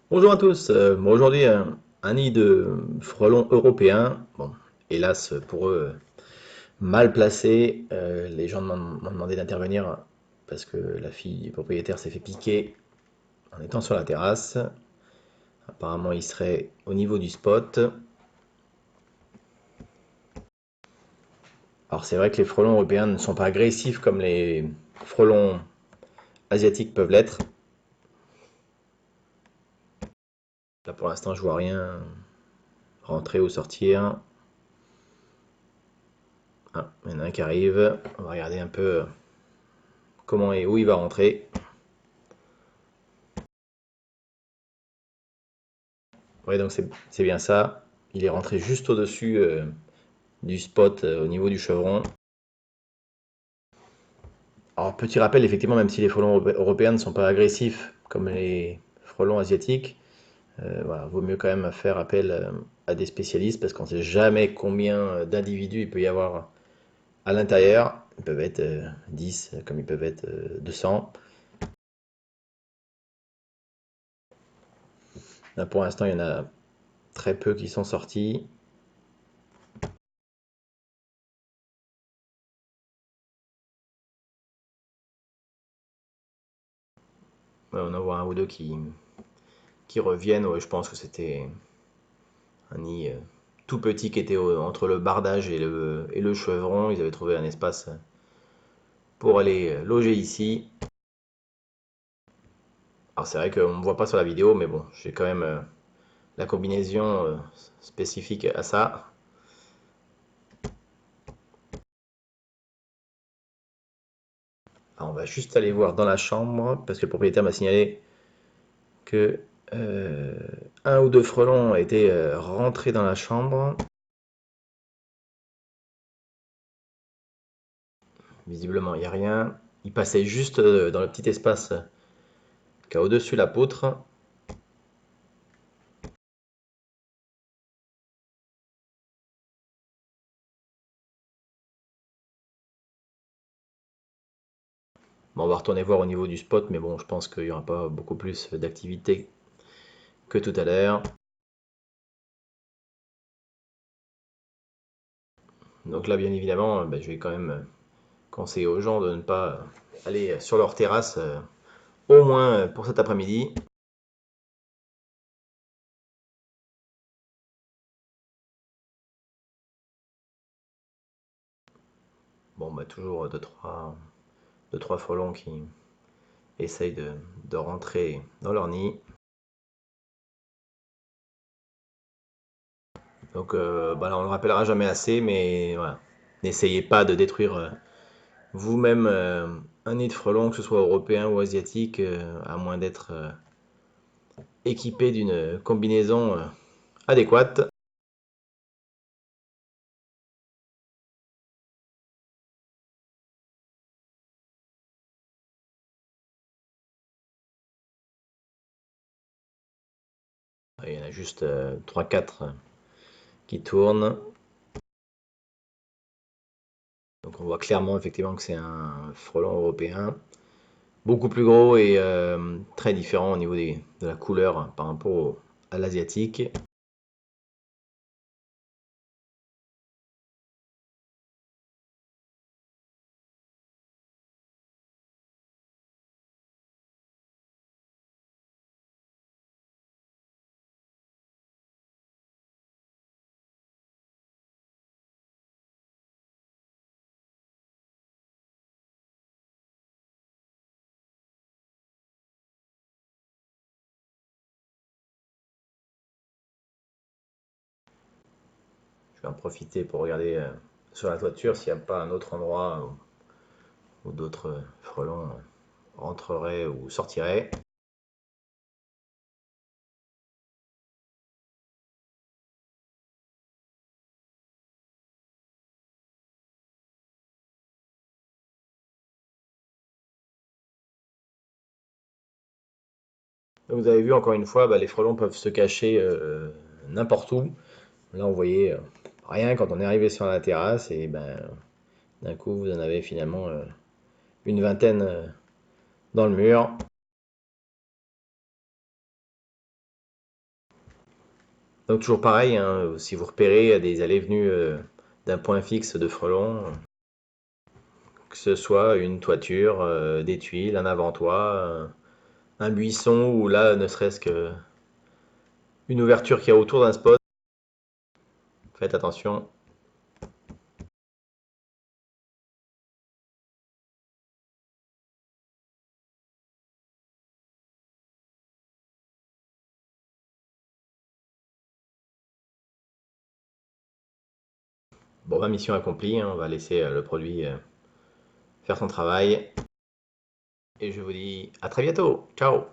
Bonjour à tous. Bon, aujourd'hui, un nid de frelons européens. Bon, hélas pour eux, mal placé. Les gens m'ont demandé d'intervenir parce que la fille du propriétaire s'est fait piquer en étant sur la terrasse. Apparemment, il serait au niveau du spot. Alors, c'est vrai que les frelons européens ne sont pas agressifs comme les frelons asiatiques peuvent l'être. Là, pour l'instant, je vois rien rentrer ou sortir. Ah, il y en a un qui arrive. On va regarder un peu comment et où il va rentrer. Ouais, donc c'est bien ça. Il est rentré juste au-dessus du spot au niveau du chevron. Alors, petit rappel, effectivement, même si les frelons européens ne sont pas agressifs comme les frelons asiatiques, voilà, vaut mieux quand même faire appel à des spécialistes parce qu'on ne sait jamais combien d'individus il peut y avoir à l'intérieur. Ils peuvent être 10 comme ils peuvent être 200. Là, pour l'instant, il y en a très peu qui sont sortis. Ouais, on en voit un ou deux qui reviennent. Ouais, je pense que c'était un nid tout petit qui était entre le bardage et le chevron. Ils avaient trouvé un espace pour aller loger ici. Alors c'est vrai qu'on ne voit pas sur la vidéo, mais bon, j'ai quand même la combinaison spécifique à ça. Alors on va juste aller voir dans la chambre, parce que le propriétaire m'a signalé que euh, un ou deux frelons étaient rentrés dans la chambre. Visiblement, il n'y a rien. Ils passaient juste dans le petit espace qu'il y a au-dessus la poutre. Bon, on va retourner voir au niveau du spot, mais bon, je pense qu'il n'y aura pas beaucoup plus d'activité que tout à l'heure. Donc là, bien évidemment, ben, je vais quand même conseiller aux gens de ne pas aller sur leur terrasse, au moins pour cet après-midi. Bon, bah, toujours deux, trois frelons qui essayent de rentrer dans leur nid. Donc bah, là, on ne le rappellera jamais assez, mais voilà. N'essayez pas de détruire vous-même un nid de frelons, que ce soit européen ou asiatique, à moins d'être équipé d'une combinaison adéquate. Il y en a juste 3-4 qui tournent. Donc on voit clairement effectivement que c'est un frelon européen. Beaucoup plus gros et très différent au niveau de la couleur par rapport à l'asiatique. Je vais en profiter pour regarder sur la toiture s'il n'y a pas un autre endroit où d'autres frelons rentreraient ou sortiraient. Donc vous avez vu encore une fois, bah, les frelons peuvent se cacher n'importe où. Là on voyait rien quand on est arrivé sur la terrasse et ben d'un coup vous en avez finalement une vingtaine dans le mur. Donc toujours pareil, hein, si vous repérez des allées-venues d'un point fixe de frelons, que ce soit une toiture, des tuiles, un avant-toit, un buisson ou là, ne serait-ce que une ouverture qu'il y a autour d'un spot, faites attention. Bon, bah, mission accomplie, hein, on va laisser le produit faire son travail. Et je vous dis à très bientôt. Ciao!